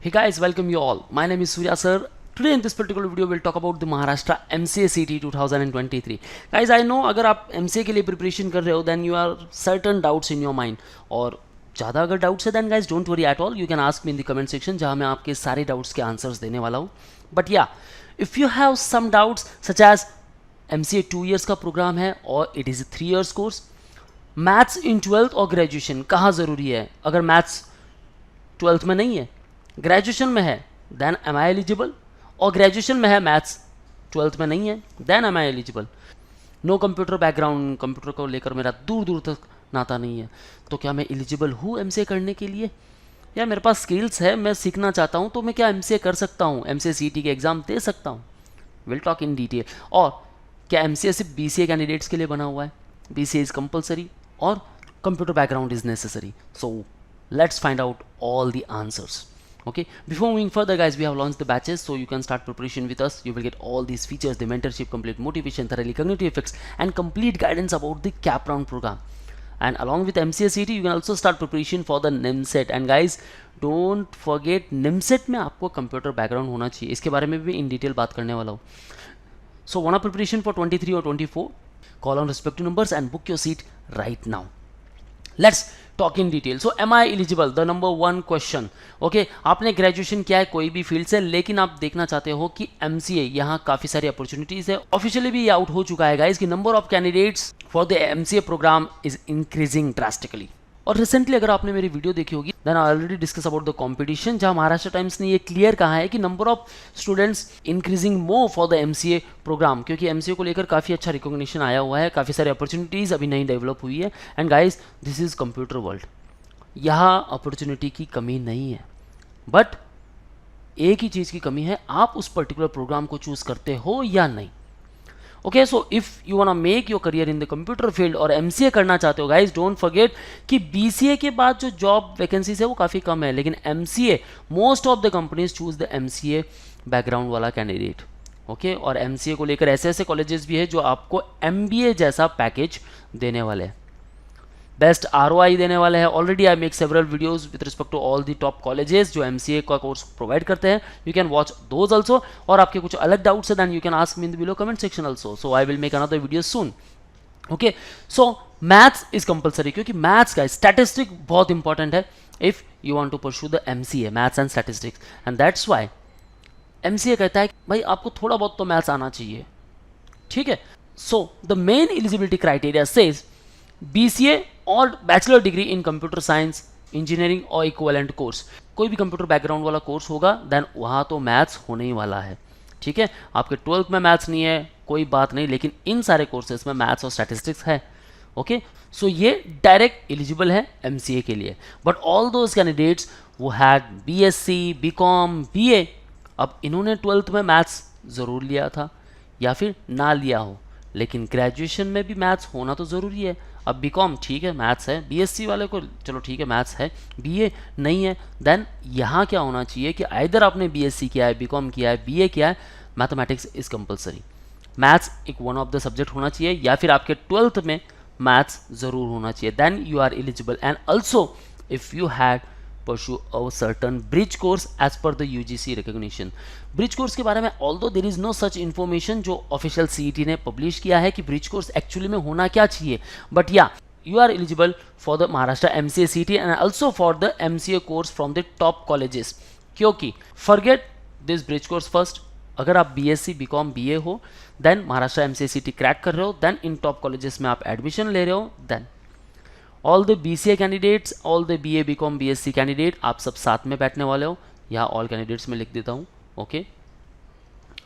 Hey guys, welcome you all. My name is Surya sir. Today in this particular video we'll talk about the Maharashtra MCA CT 2023. Guys, I know अगर आप MCA के लिए preparation कर रहे हो then you are certain doubts in your mind और ज़्यादा अगर डाउट्स है then guys don't worry at all. You can ask me in the comment section जहाँ मैं आपके सारे डाउट्स के आंसर्स देने वाला हूँ. But yeah, if you have some doubts such as MCA 2 years का प्रोग्राम है और it is a 3 years course, maths in 12th और ग्रेजुएशन कहाँ ज़रूरी है? अगर मैथ्स 12th में नहीं है, ग्रेजुएशन में है, देन एम आई एलिजिबल, और ग्रेजुएशन में है मैथ्स 12th में नहीं है, then am I eligible. No computer background, computer को लेकर मेरा दूर दूर तक नाता नहीं है, तो क्या मैं एलिजिबल हूँ एमसीए करने के लिए? या मेरे पास स्किल्स है, मैं सीखना चाहता हूँ, तो मैं क्या एमसीए कर सकता हूँ, एमसीए सीईटी के एग्ज़ाम दे सकता हूँ? Will talk in detail. और क्या एमसीए सिर्फ बीसीए कैंडिडेट्स के लिए बना हुआ है? बीसीए इज़ कंपलसरी और computer background is necessary. So let's find out all the answers. Okay, before moving further guys, we have launched the batches, so you can start preparation with us. You will get all these features, the mentorship, complete motivation, thoroughly cognitive effects and complete guidance about the cap round program. And along with MCA CT you can also start preparation for the NIMSET. And guys don't forget NIMSET में आपको computer background होना चाहिए, इसके बारे में भी in detail बात करने वाला हूँ. So wanna preparation for 23 or 24, call on respective numbers and book your seat right now. Let's talk in detail. So am I eligible? The number one question. Okay, आपने ग्रेजुएशन किया है कोई भी field से, लेकिन आप देखना चाहते हो कि MCA यहाँ काफ़ी सारी अपॉर्चुनिटीज़ है. ऑफिशियली भी ये आउट हो चुका है गाइस कि number of candidates for the MCA programme is increasing drastically. और रिसेंटली अगर आपने मेरी वीडियो देखी होगी then I already discuss about the competition, जहां महाराष्ट्र टाइम्स ने ये क्लियर कहा है कि number of students increasing more for the MCA programme, क्योंकि एमसीए को लेकर काफ़ी अच्छा रिकॉग्निशन आया हुआ है, काफ़ी सारी अपॉर्चुनिटीज़ अभी नई डेवलप हुई है. And guys this is computer world, यहाँ अपॉर्चुनिटी की कमी नहीं है, बट एक ही चीज़ की कमी है, आप उस पर्टिकुलर प्रोग्राम को चूज़ करते हो या नहीं. Okay, so if you want make your career in the computer field और एमसीए करना चाहते हो गाइज, डोंट फॉरगेट कि बीसीए के बाद जो जॉब वैकेंसीज है वो काफ़ी कम है, लेकिन MCA most of the companies choose the MCA background वाला कैंडिडेट. ओके, और एमसीए को लेकर ऐसे ऐसे कॉलेजेस भी है जो आपको एमबीए जैसा पैकेज देने वाले हैं, बेस्ट आरओआई देने वाले हैं. Already I make several videos with respect to all the top colleges जो एमसीए का कोर्स प्रोवाइड करते हैं. You can watch those also. और आपके कुछ अलग डाउट्स है then you can ask me in the below comment section also. So I will make another video soon. Okay, so maths is compulsory, क्योंकि maths का statistic बहुत important है if you want to pursue the MCA, maths and statistics. And that's why MCA कहता है कि भाई आपको थोड़ा बहुत तो मैथ्स आना चाहिए. ठीक है, so the main eligibility criteria says BCA और bachelor degree in computer science, engineering और इक्विवेलेंट कोर्स. कोई भी कंप्यूटर बैकग्राउंड वाला कोर्स होगा देन वहाँ तो मैथ्स होने ही वाला है. ठीक है, आपके 12th में मैथ्स नहीं है कोई बात नहीं, लेकिन इन सारे कोर्सेज में मैथ्स और स्टैटिस्टिक्स है. ओके, सो ये डायरेक्ट एलिजिबल है एमसीए के लिए. बट ऑल दोज कैंडिडेट्स वो हैड बीएससी, बीकॉम, बीए, अब इन्होंने 12th में मैथ्स ज़रूर लिया था या फिर ना लिया हो, लेकिन ग्रेजुएशन में भी मैथ्स होना तो ज़रूरी है. अब बीकॉम ठीक है मैथ्स है, बीएससी वाले को चलो ठीक है मैथ्स है, बीए नहीं है, देन यहाँ क्या होना चाहिए कि आइदर आपने बीएससी किया है, बीकॉम किया है, बीए किया है, मैथमेटिक्स इज़ कंपलसरी. मैथ्स एक वन ऑफ द सब्जेक्ट होना चाहिए, या फिर आपके 12th में मैथ्स ज़रूर होना चाहिए, then you are eligible. And also if you had pursue a certain bridge course as per the UGC recognition. Bridge course के बारे में although there is no such information जो ऑफिशियल CET ने publish किया है कि ब्रिज कोर्स एक्चुअली में होना क्या चाहिए, बट या you are eligible for the Maharashtra MCA CET and also for the MCA course from the top colleges. क्योंकि forget this bridge course first, अगर आप BSc, BCom, BA हो, then Maharashtra MCA CET crack कर रहे हो, then in top colleges में आप admission ले रहे हो, then all the BCA candidates, all the BA, BCom, BSc candidate आप सब साथ में बैठने वाले हो. यहाँ ऑल कैंडिडेट्स में लिख देता हूँ. ओके,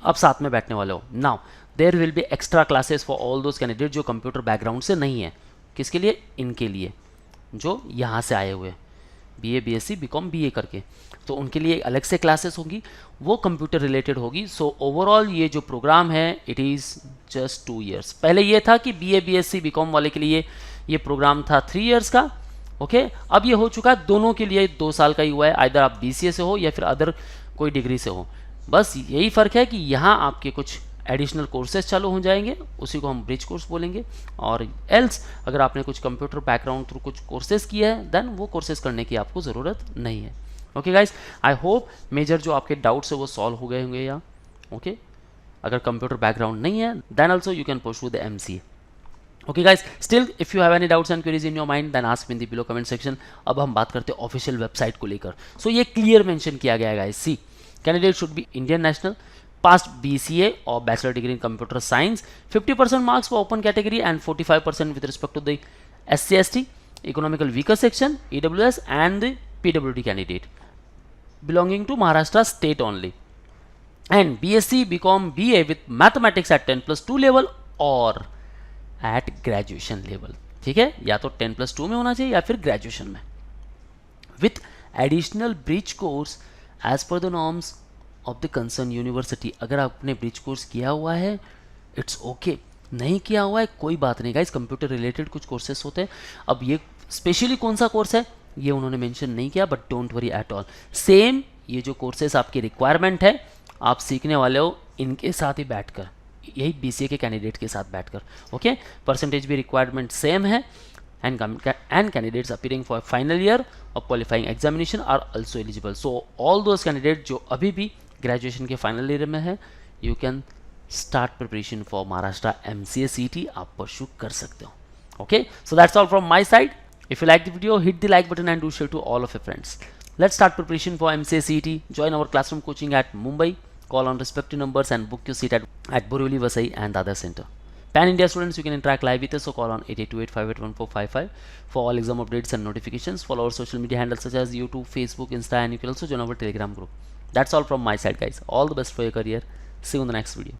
आप साथ में बैठने वाले हो. Now there will be extra classes for all those candidate जो कंप्यूटर बैकग्राउंड से नहीं है. किसके लिए? इनके लिए जो यहाँ से आए हुए BA, BSc, BCom, BA करके, तो उनके लिए अलग से क्लासेस होगी, वो कंप्यूटर रिलेटेड होगी. सो ओवरऑल ये जो प्रोग्राम है इट इज़ जस्ट 2 years. पहले ये था कि BA, BSc, BCom वाले के लिए ये प्रोग्राम था 3 years का. ओके, अब ये हो चुका है दोनों के लिए 2 साल का ही हुआ है, आइदर आप BCA से हो या फिर अदर कोई डिग्री से हो. बस यही फ़र्क है कि यहाँ आपके कुछ एडिशनल कोर्सेज चालू हो जाएंगे, उसी को हम ब्रिज कोर्स बोलेंगे. और एल्स अगर आपने कुछ कंप्यूटर बैकग्राउंड थ्रू कुछ कोर्सेज किया है देन वो कोर्सेज करने की आपको ज़रूरत नहीं है. Okay guys, I hope major जो आपके डाउट्स है वो सॉल्व हो गए होंगे यहाँ। ओके, अगर कंप्यूटर बैकग्राउंड नहीं है then also you can pursue the MCA। Okay guys, still if you have any doubts and queries in your mind then ask in the below comment section. अब हम बात करते हैं ऑफिशियल वेबसाइट को लेकर। सो ये क्लियर मेंशन किया गया है guys, see candidate should be Indian national, past BCA or bachelor degree in computer science, 50% marks for open category and 45% with respect to the SC/ST, economical weaker section, EWS and the PWD candidate belonging to Maharashtra state only, and BSc, BCom, BA with mathematics at 10+2 level or at graduation level। ठीक है, या तो 10+2 में होना चाहिए या फिर graduation में, with additional bridge course as per the norms of the concern university. अगर आपने ब्रिज कोर्स किया हुआ है इट्स ओके, नहीं किया हुआ है कोई बात नहीं गाइस, कंप्यूटर रिलेटेड कुछ कोर्सेस होते हैं। अब ये स्पेशली कौन सा कोर्स है ये उन्होंने मेंशन नहीं किया, but don't worry at all, same ये जो कोर्सेस आपकी रिक्वायरमेंट है आप सीखने वाले हो इनके साथ ही बैठकर, यही BCA के कैंडिडेट के साथ बैठकर। ओके, परसेंटेज भी रिक्वायरमेंट सेम है, and candidates appearing for final year of qualifying examination are also eligible। so all those candidates जो अभी भी ग्रेजुएशन के फाइनल ईयर में है, you can start preparation for Maharashtra MCA CT, आप परस्यू कर सकते हो। Okay, so that's all from my side. If you like the video hit the like button and do share to all of your friends. Let's start preparation for MCA CT, join our classroom coaching at Mumbai, call on respective numbers and book your seat at Borivali, Vasai and Dadar Center। Pan India students, you can interact live with us, so call on 8828581455 for all exam updates and notifications। Follow our social media handles such as YouTube, Facebook, Insta, and you can also join our Telegram group। That's all from my side guys, all the best for your career, see you in the next video।